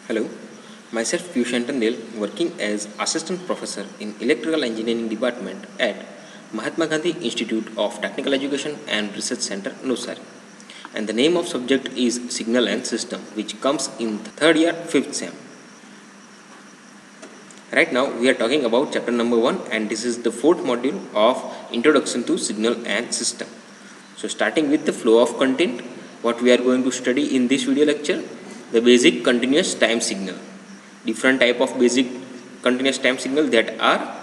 Hello, myself Piyush Tandel, working as Assistant Professor in Electrical Engineering Department at Mahatma Gandhi Institute of Technical Education and Research Center, Nusari. And the name of subject is Signal and System, which comes in the third year, 5th sem. Right now, we are talking about chapter number 1, and this is the fourth module of Introduction to Signal and System. So, starting with the flow of content, what we are going to study in this video lecture, the basic continuous time signal. Different type of basic continuous time signal that are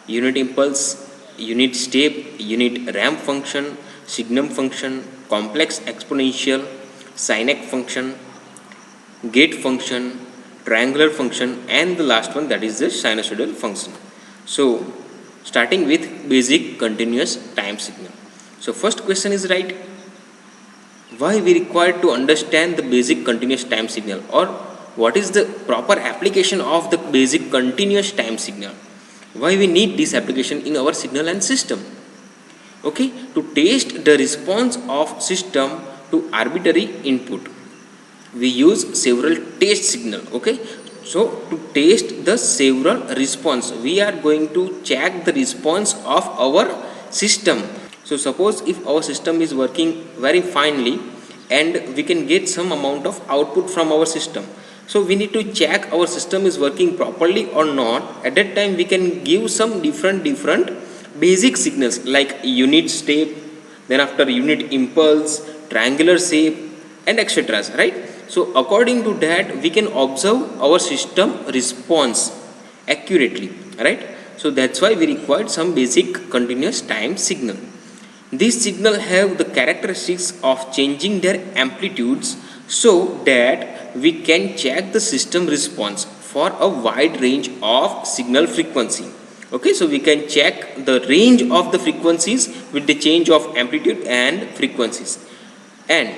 unit impulse, unit step, unit ramp function, signum function, complex exponential, Sinic function, gate function, triangular function, and the last one, that is the sinusoidal function. So starting with basic continuous time signal. So first question is right. Why we require to understand the basic continuous time signal, or what is the proper application of the basic continuous time signal? Why we need this application in our signal and system? Okay, to test the response of system to arbitrary input, we use several test signal. Okay, so to test the several response, we are going to check the response of our system. So suppose if our system is working very finely and we can get some amount of output from our system, so we need to check our system is working properly or not. At that time we can give some different basic signals like unit step, then after unit impulse, triangular shape, and etc. Right? So according to that we can observe our system response accurately. Right? So that's why we required some basic continuous time signal. These signals have the characteristics of changing their amplitudes so that we can check the system response for a wide range of signal frequency. Okay, so we can check the range of the frequencies with the change of amplitude and frequencies. And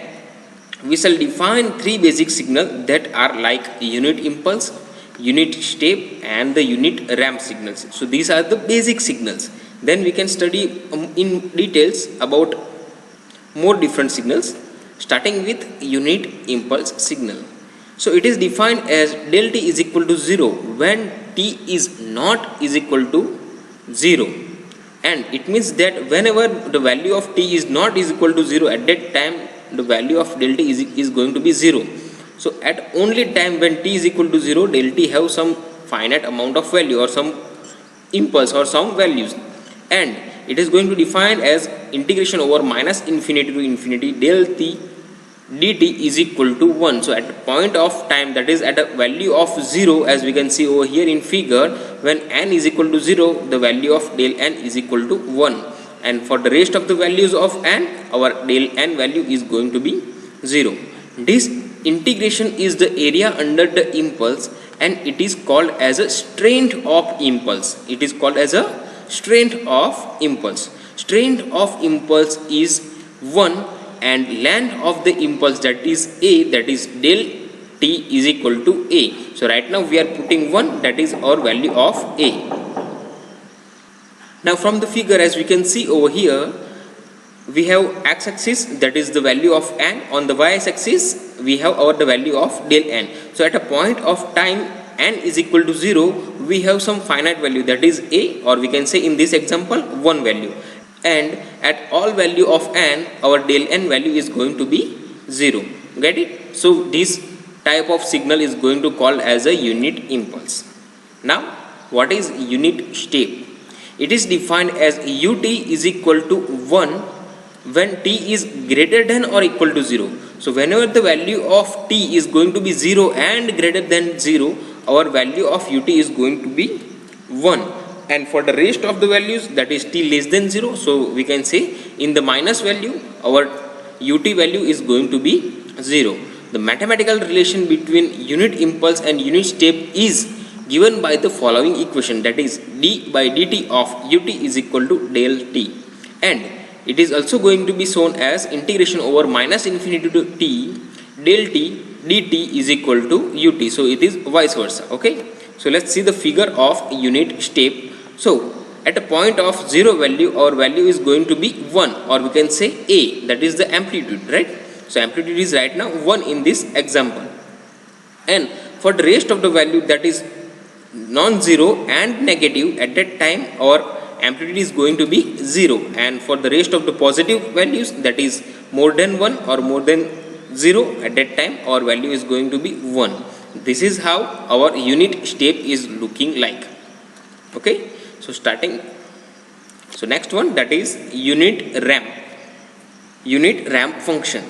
we shall define three basic signals that are like unit impulse, unit step, and the unit ramp signals. So these are the basic signals. Then we can study in details about more different signals, starting with unit impulse signal. So it is defined as del t is equal to 0 when t is not is equal to 0, and it means that whenever the value of t is not is equal to 0, at that time the value of del t is going to be 0. So at only time when t is equal to 0, del t have some finite amount of value or some impulse or some values, and it is going to define as integration over minus infinity to infinity del t dt is equal to 1. So at the point of time, that is at a value of 0, as we can see over here in figure, when n is equal to 0, the value of del n is equal to 1, and for the rest of the values of n, our del n value is going to be 0. This integration is the area under the impulse, and it is called as a strength of impulse. It is called as a strength of impulse. Strength of impulse is 1, and length of the impulse, that is a, that is del t is equal to a. So right now we are putting 1, that is our value of a. Now from the figure, as we can see over here, we have x-axis, that is the value of n. On the y-axis we have the value of del n. So at a point of time n is equal to 0, we have some finite value, that is a, or we can say in this example 1 value, and at all value of n, our del n value is going to be 0. Get it? So this type of signal is going to call as a unit impulse. Now what is unit step? It is defined as ut is equal to 1 when t is greater than or equal to 0. So whenever the value of t is going to be 0 and greater than 0, our value of ut is going to be 1, and for the rest of the values, that is t less than 0, so we can say in the minus value, our ut value is going to be 0. The mathematical relation between unit impulse and unit step is given by the following equation, that is d by dt of ut is equal to del t, and it is also going to be shown as integration over minus infinity to t del t dt is equal to ut. So it is vice versa. Okay, so let's see the figure of unit step. So at a point of 0 value, our value is going to be 1, or we can say a, that is the amplitude, right? So amplitude is right now 1 in this example, and for the rest of the value that is non-zero and negative, at that time our amplitude is going to be 0, and for the rest of the positive values that is more than 1 or more than 0, at that time our value is going to be 1. This is how our unit step is looking like. Okay, so next one, that is unit ramp function.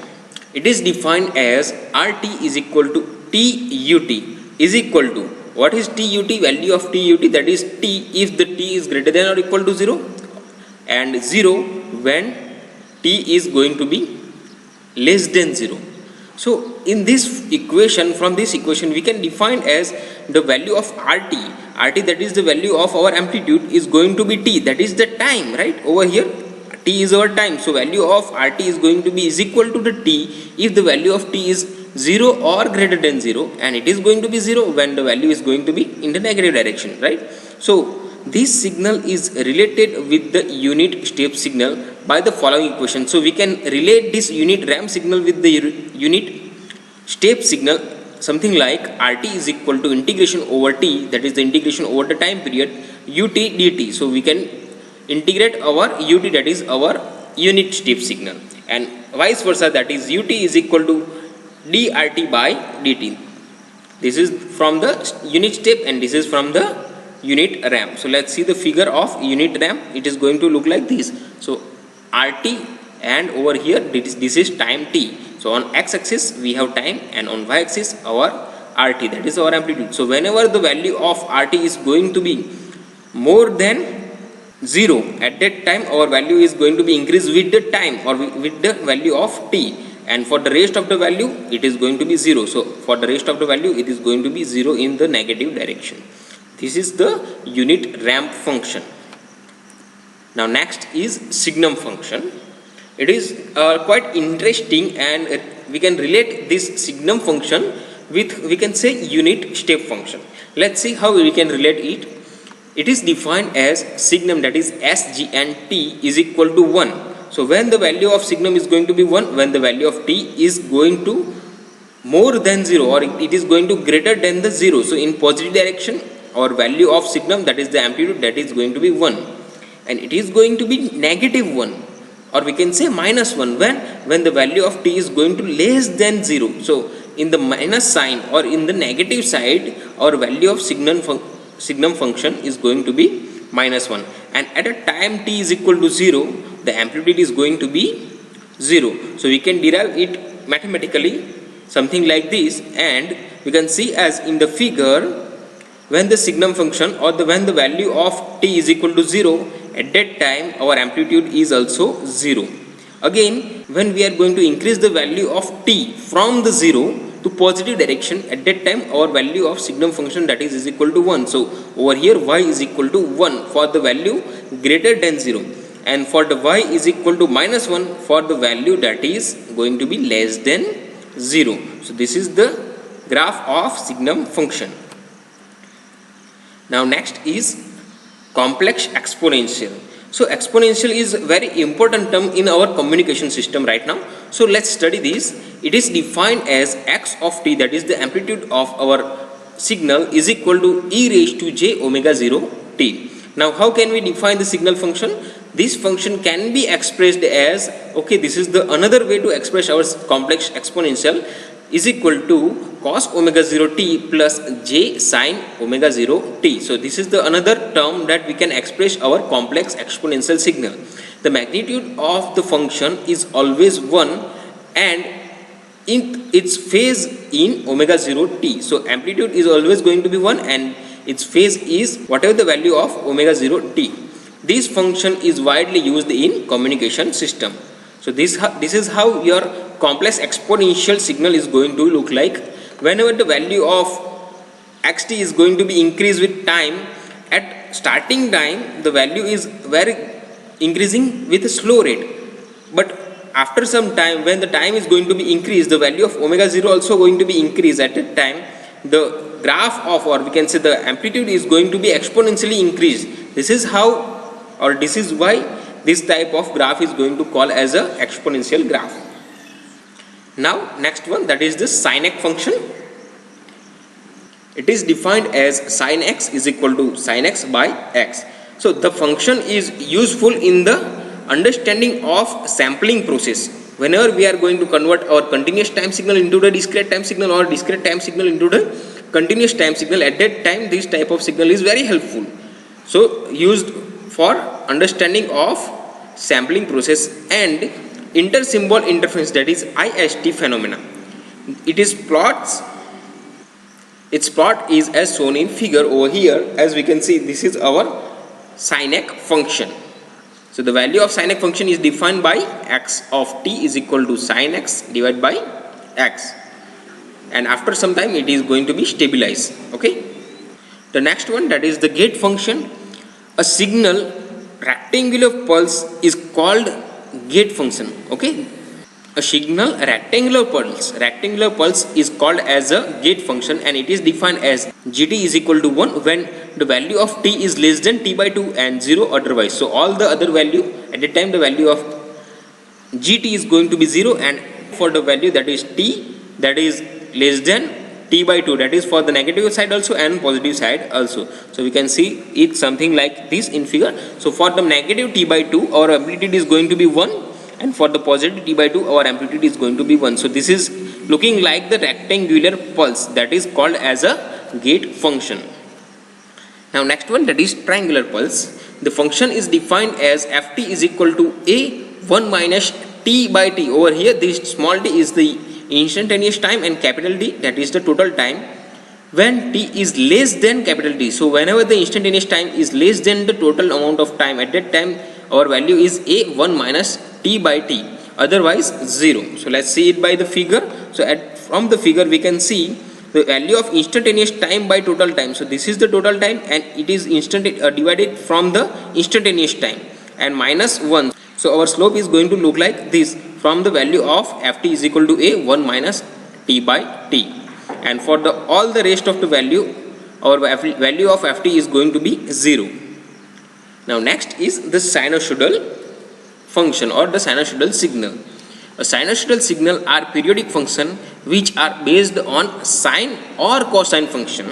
It is defined as RT is equal to TUT is equal to, what is TUT? Value of TUT, that is T if the T is greater than or equal to 0, and 0 when T is going to be less than 0. So in this equation, from this equation we can define as the value of RT, that is the value of our amplitude, is going to be T, that is the time, right? Over here T is our time, so value of RT is going to be is equal to the T if the value of T is 0 or greater than 0, and it is going to be 0 when the value is going to be in the negative direction, right? So this signal is related with the unit step signal by the following equation. So we can relate this unit ramp signal with the unit step signal, something like RT is equal to integration over T, that is the integration over the time period, UT dt. So we can integrate our UT, that is our unit step signal, and vice versa, that is UT is equal to dRT by dt. This is from the unit step and this is from the unit ramp. So let's see the figure of unit ramp. It is going to look like this. So RT, and over here this is time T. So on x-axis we have time, and on y-axis our RT, that is our amplitude. So whenever the value of RT is going to be more than 0, at that time our value is going to be increased with the time or with the value of T, and for the rest of the value it is going to be 0. So for the rest of the value it is going to be 0 in the negative direction. This is the unit ramp function. Now next is signum function. It is quite interesting, and we can relate this signum function with, we can say, unit step function. Let's see how we can relate it. It is defined as signum, that is Sg and T is equal to 1. So when the value of signum is going to be 1, when the value of T is going to more than 0 or it is going to greater than the 0. So in positive direction our value of signum, that is the amplitude, that is going to be 1, and it is going to be negative 1, or we can say minus 1 when the value of T is going to less than 0. So in the minus sign or in the negative side, our value of signum function is going to be minus 1, and at a time T is equal to 0, the amplitude is going to be 0. So we can derive it mathematically something like this, and we can see as in the figure, when the signum function or when the value of T is equal to 0, at that time our amplitude is also 0. Again, when we are going to increase the value of T from the 0 to positive direction, at that time our value of signum function, that is equal to 1. So over here y is equal to 1 for the value greater than 0, and for the y is equal to minus 1 for the value that is going to be less than 0. So this is the graph of signum function. Now next is complex exponential. So exponential is very important term in our communication system right now. So let's study this. It is defined as x of t, that is the amplitude of our signal, is equal to e raised to j omega 0 t. Now how can we define the signal function? This function can be expressed as, okay, this is the another way to express our complex exponential, is equal to cos omega 0 t plus j sin omega 0 t. So this is the another term that we can express our complex exponential signal. The magnitude of the function is always 1 and in its phase in omega 0 t. So amplitude is always going to be 1 and its phase is whatever the value of omega 0 t. This function is widely used in communication system. So this is how your complex exponential signal is going to look like. Whenever the value of xt is going to be increased with time, at starting time the value is very increasing with a slow rate, but after some time when the time is going to be increased, the value of omega 0 also going to be increased. At that time the graph of, or we can say the amplitude, is going to be exponentially increased. This is how, or this is why this type of graph is going to call as a exponential graph. Now next one, that is the Sinic function. It is defined as sin x is equal to sin x by x. So the function is useful in the understanding of sampling process. Whenever we are going to convert our continuous time signal into the discrete time signal or discrete time signal into the continuous time signal, at that time this type of signal is very helpful. So used for understanding of sampling process and inter-symbol interference, that is IST phenomena. Its plot is as shown in figure over here. As we can see, this is our sin x function. So the value of sin x function is defined by x of t is equal to sin x divided by x, and after some time it is going to be stabilized. Okay. The next one, that is the gate function. A signal rectangular pulse is called gate function. Okay. A signal rectangular pulse is called as a gate function, and it is defined as gt is equal to 1 when the value of t is less than t by 2 and 0 otherwise. So all the other value, at the time the value of gt is going to be 0, and for the value that is t that is less than t by 2, that is for the negative side also and positive side also. So we can see it something like this in figure. So for the negative t by 2 our amplitude is going to be 1, and for the positive t by 2 our amplitude is going to be 1. So this is looking like the rectangular pulse, that is called as a gate function. Now next one, that is triangular pulse. The function is defined as ft is equal to a 1 minus t by t. Over here this small t is the instantaneous time and capital T, that is the total time, when t is less than capital T. So whenever the instantaneous time is less than the total amount of time, at that time our value is a 1 minus t by t, otherwise 0. So let's see it by the figure. So from the figure we can see the value of instantaneous time by total time. So this is the total time, and it is divided from the instantaneous time and minus 1. So our slope is going to look like this from the value of ft is equal to a 1 minus t by t, and for the all the rest of the value our value of ft is going to be 0. Now next is the sinusoidal function or the sinusoidal signal. A sinusoidal signal are periodic function which are based on sine or cosine function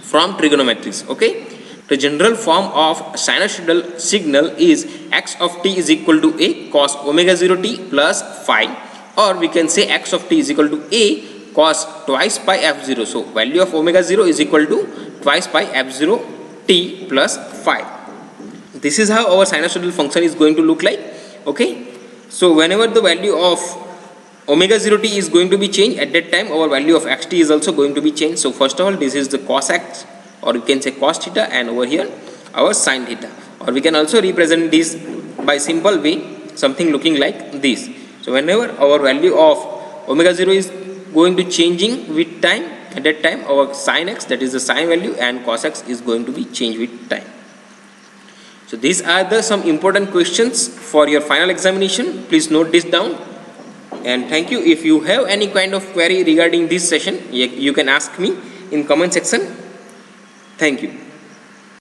from trigonometries. Okay. The general form of sinusoidal signal is x of t is equal to a cos omega 0 t plus phi, or we can say x of t is equal to a cos twice pi f0. So value of omega 0 is equal to twice pi f0 t plus phi. This is how our sinusoidal function is going to look like. Okay. So whenever the value of omega 0 t is going to be changed, at that time our value of xt is also going to be changed. So first of all, this is the cos x, or you can say cos theta, and over here our sin theta, or we can also represent this by simple way, something looking like this. So whenever our value of omega 0 is going to changing with time, at that time our sin x, that is the sine value, and cos x is going to be changed with time. So these are the some important questions for your final examination. Please note this down, and thank you. If you have any kind of query regarding this session, you can ask me in comment section. Thank you.